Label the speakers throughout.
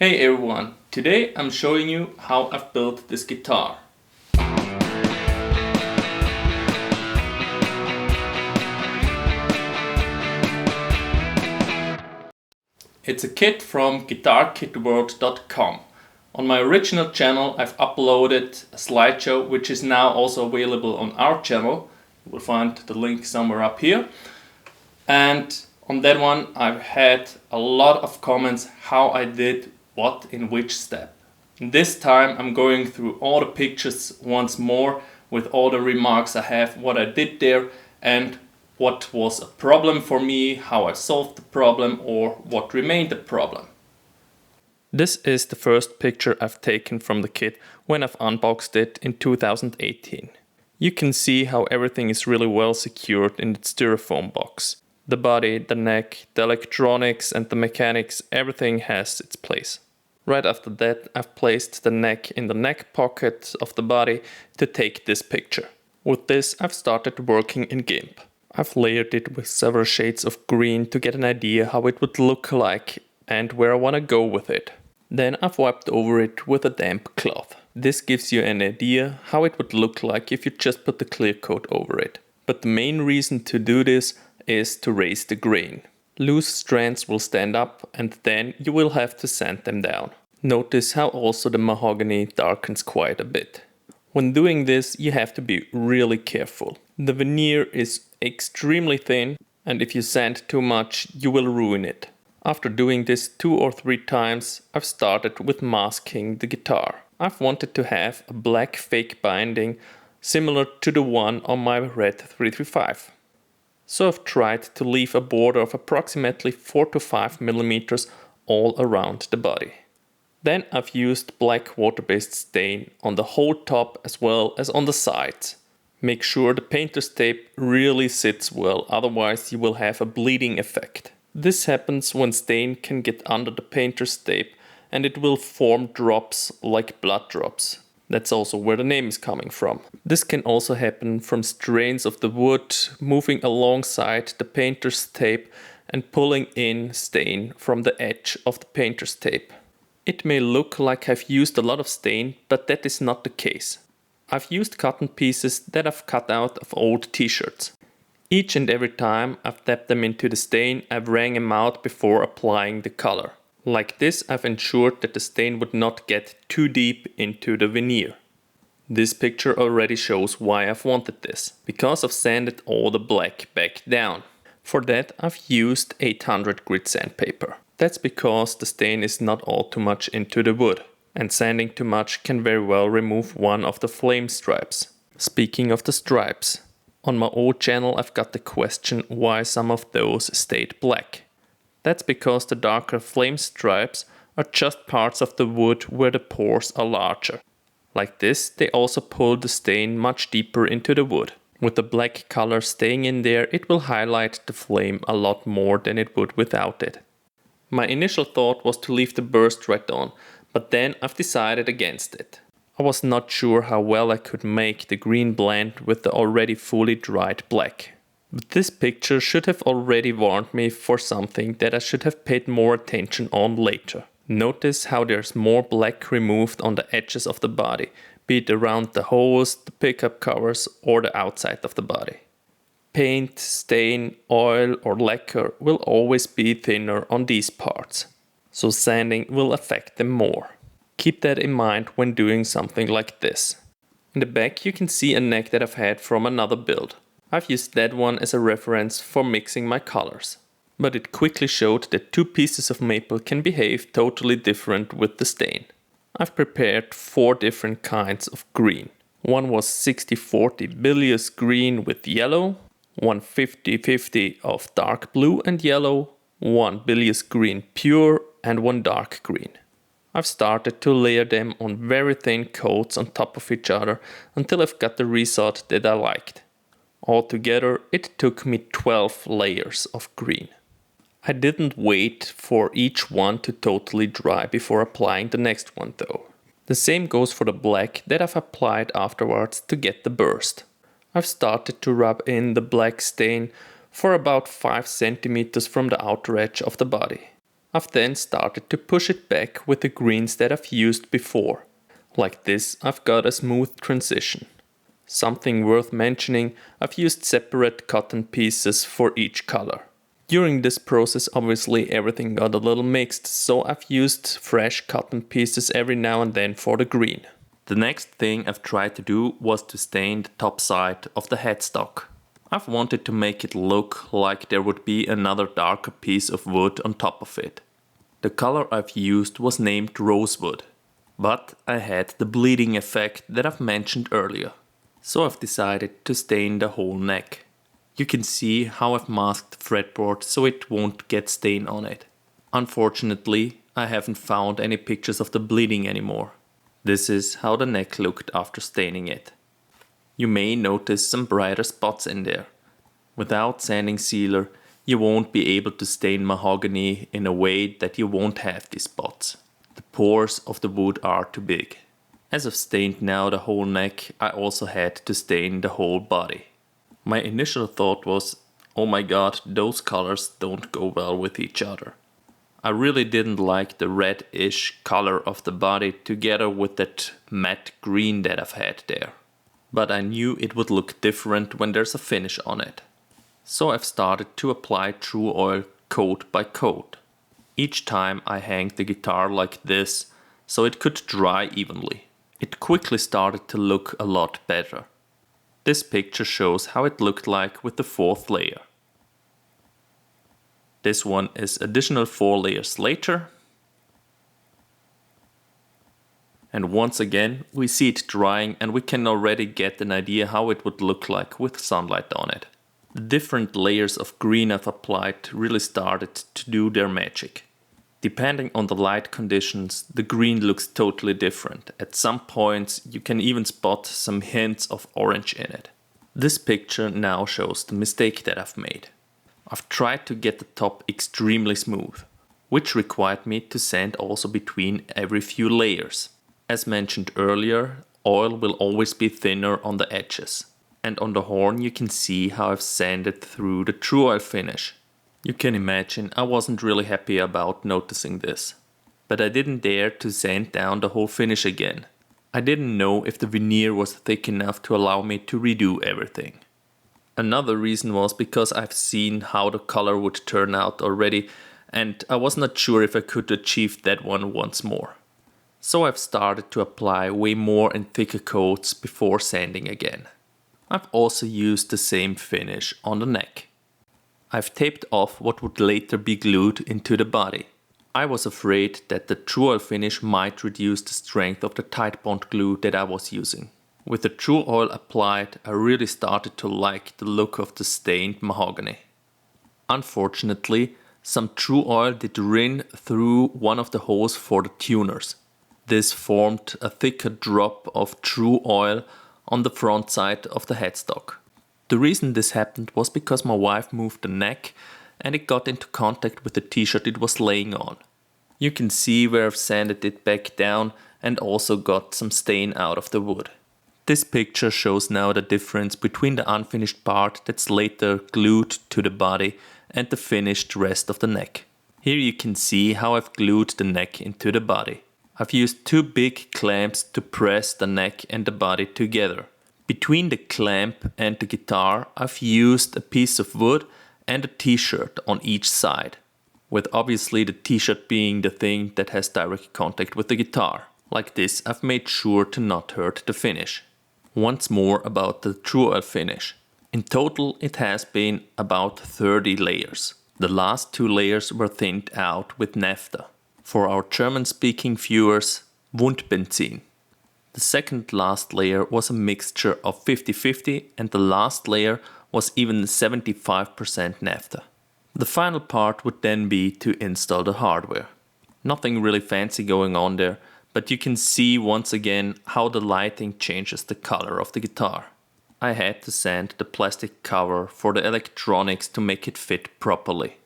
Speaker 1: Hey everyone, today I'm showing you how I've built this guitar. It's a kit from guitarkitworld.com. On my original channel I've uploaded a slideshow which is now also available on our channel. You will find the link somewhere up here. And on that one I've had a lot of comments how I did what in which step. And this time I'm going through all the pictures once more with all the remarks I have, what I did there and what was a problem for me, how I solved the problem or what remained a problem. This is the first picture I've taken from the kit when I've unboxed it in 2018. You can see how everything is really well secured in the styrofoam box. The body, the neck, the electronics and the mechanics, everything has its place. Right after that, I've placed the neck in the neck pocket of the body to take this picture. With this, I've started working in GIMP. I've layered it with several shades of green to get an idea how it would look like and where I want to go with it. Then I've wiped over it with a damp cloth. This gives you an idea how it would look like if you just put the clear coat over it. But the main reason to do this is to raise the grain. Loose strands will stand up and then you will have to sand them down. Notice how also the mahogany darkens quite a bit. When doing this you have to be really careful. The veneer is extremely thin and if you sand too much you will ruin it. After doing this 2 or 3 times I've started with masking the guitar. I've wanted to have a black fake binding similar to the one on my red 335. So I've tried to leave a border of approximately 4 to 5 millimeters all around the body. Then I've used black water-based stain on the whole top as well as on the sides. Make sure the painter's tape really sits well, otherwise you will have a bleeding effect. This happens when stain can get under the painter's tape and it will form drops like blood drops. That's also where the name is coming from. This can also happen from strains of the wood moving alongside the painter's tape and pulling in stain from the edge of the painter's tape. It may look like I've used a lot of stain, but that is not the case. I've used cotton pieces that I've cut out of old t-shirts. Each and every time I've tapped them into the stain, I've wrung them out before applying the color. Like this, I've ensured that the stain would not get too deep into the veneer. This picture already shows why I've wanted this, because I've sanded all the black back down. For that, I've used 800 grit sandpaper. That's because the stain is not all too much into the wood, and sanding too much can very well remove one of the flame stripes. Speaking of the stripes, on my old channel I've got the question why some of those stayed black. That's because the darker flame stripes are just parts of the wood where the pores are larger. Like this, they also pull the stain much deeper into the wood. With the black color staying in there, it will highlight the flame a lot more than it would without it. My initial thought was to leave the burst right on, but then I've decided against it. I was not sure how well I could make the green blend with the already fully dried black. But this picture should have already warned me for something that I should have paid more attention on later. Notice how there's more black removed on the edges of the body, be it around the hose, the pickup covers or the outside of the body. Paint, stain, oil or lacquer will always be thinner on these parts, so sanding will affect them more. Keep that in mind when doing something like this. In the back you can see a neck that I've had from another build. I've used that one as a reference for mixing my colors. But it quickly showed that 2 pieces of maple can behave totally different with the stain. I've prepared 4 different kinds of green. One was 60-40 bilious green with yellow, one 50-50 of dark blue and yellow, one bilious green pure and one dark green. I've started to layer them on very thin coats on top of each other until I've got the result that I liked. Altogether, it took me 12 layers of green. I didn't wait for each one to totally dry before applying the next one though. The same goes for the black that I've applied afterwards to get the burst. I've started to rub in the black stain for about 5 centimeters from the outer edge of the body. I've then started to push it back with the greens that I've used before. Like this, I've got a smooth transition. Something worth mentioning, I've used separate cotton pieces for each color. During this process, obviously everything got a little mixed, so I've used fresh cotton pieces every now and then for the green. The next thing I've tried to do was to stain the top side of the headstock. I've wanted to make it look like there would be another darker piece of wood on top of it. The color I've used was named rosewood, but I had the bleeding effect that I've mentioned earlier. So I've decided to stain the whole neck. You can see how I've masked the fretboard so it won't get stain on it. Unfortunately, I haven't found any pictures of the bleeding anymore. This is how the neck looked after staining it. You may notice some brighter spots in there. Without sanding sealer, you won't be able to stain mahogany in a way that you won't have these spots. The pores of the wood are too big. As I've stained now the whole neck, I also had to stain the whole body. My initial thought was, oh my god, those colors don't go well with each other. I really didn't like the reddish color of the body together with that matte green that I've had there. But I knew it would look different when there's a finish on it. So I've started to apply Tru-Oil coat by coat. Each time I hanged the guitar like this so it could dry evenly. It quickly started to look a lot better. This picture shows how it looked like with the fourth layer. This one is additional 4 layers later. And once again, we see it drying and we can already get an idea how it would look like with sunlight on it. The different layers of green I've applied really started to do their magic. Depending on the light conditions, the green looks totally different. At some points, you can even spot some hints of orange in it. This picture now shows the mistake that I've made. I've tried to get the top extremely smooth, which required me to sand also between every few layers. As mentioned earlier, oil will always be thinner on the edges. And on the horn you can see how I've sanded through the Tru-Oil finish. You can imagine I wasn't really happy about noticing this. But I didn't dare to sand down the whole finish again. I didn't know if the veneer was thick enough to allow me to redo everything. Another reason was because I've seen how the color would turn out already, and I was not sure if I could achieve that one once more. So I've started to apply way more and thicker coats before sanding again. I've also used the same finish on the neck. I've taped off what would later be glued into the body. I was afraid that the Tru-Oil finish might reduce the strength of the Titebond glue that I was using. With the Tru-Oil applied, I really started to like the look of the stained mahogany. Unfortunately, some Tru-Oil did rin through one of the holes for the tuners. This formed a thicker drop of Tru-Oil on the front side of the headstock. The reason this happened was because my wife moved the neck and it got into contact with the t-shirt it was laying on. You can see where I've sanded it back down and also got some stain out of the wood. This picture shows now the difference between the unfinished part that's later glued to the body and the finished rest of the neck. Here you can see how I've glued the neck into the body. I've used 2 big clamps to press the neck and the body together. Between the clamp and the guitar, I've used a piece of wood and a t-shirt on each side, with obviously the t-shirt being the thing that has direct contact with the guitar. Like this, I've made sure to not hurt the finish. Once more about the Tru-Oil finish. In total, it has been about 30 layers. The last 2 layers were thinned out with naphtha. For our German-speaking viewers, Wundbenzin. The second last layer was a mixture of 50-50 and the last layer was even 75% naphtha. The final part would then be to install the hardware. Nothing really fancy going on there, but you can see once again how the lighting changes the color of the guitar. I had to sand the plastic cover for the electronics to make it fit properly.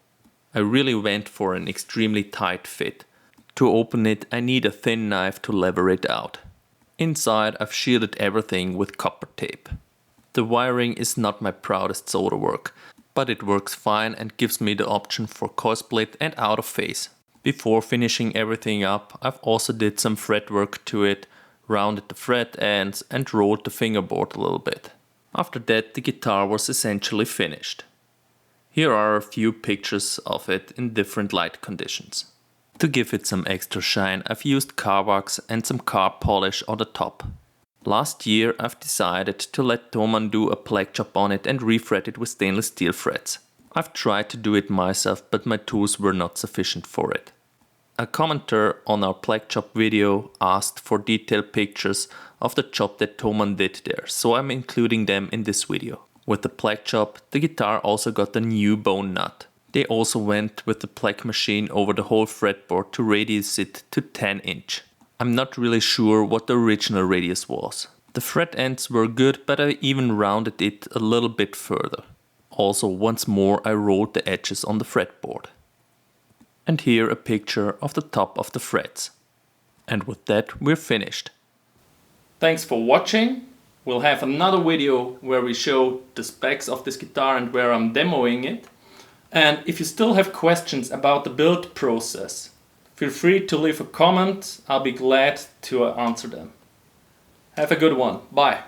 Speaker 1: I really went for an extremely tight fit. To open it, I need a thin knife to lever it out. Inside, I've shielded everything with copper tape. The wiring is not my proudest solder work, but it works fine and gives me the option for coil split and out of phase. Before finishing everything up, I've also did some fretwork to it, rounded the fret ends and rolled the fingerboard a little bit. After that, the guitar was essentially finished. Here are a few pictures of it in different light conditions. To give it some extra shine, I've used car wax and some car polish on the top. Last year I've decided to let Thomann do a plek job on it and refret it with stainless steel frets. I've tried to do it myself, but my tools were not sufficient for it. A commenter on our plek job video asked for detailed pictures of the job that Thomann did there, so I'm including them in this video. With the plek job, the guitar also got a new bone nut. They also went with the plek machine over the whole fretboard to radius it to 10 inch. I'm not really sure what the original radius was. The fret ends were good, but I even rounded it a little bit further. Also, once more I rolled the edges on the fretboard. And here a picture of the top of the frets. And with that we're finished. Thanks for watching. We'll have another video where we show the specs of this guitar and where I'm demoing it. And if you still have questions about the build process, feel free to leave a comment. I'll be glad to answer them. Have a good one. Bye.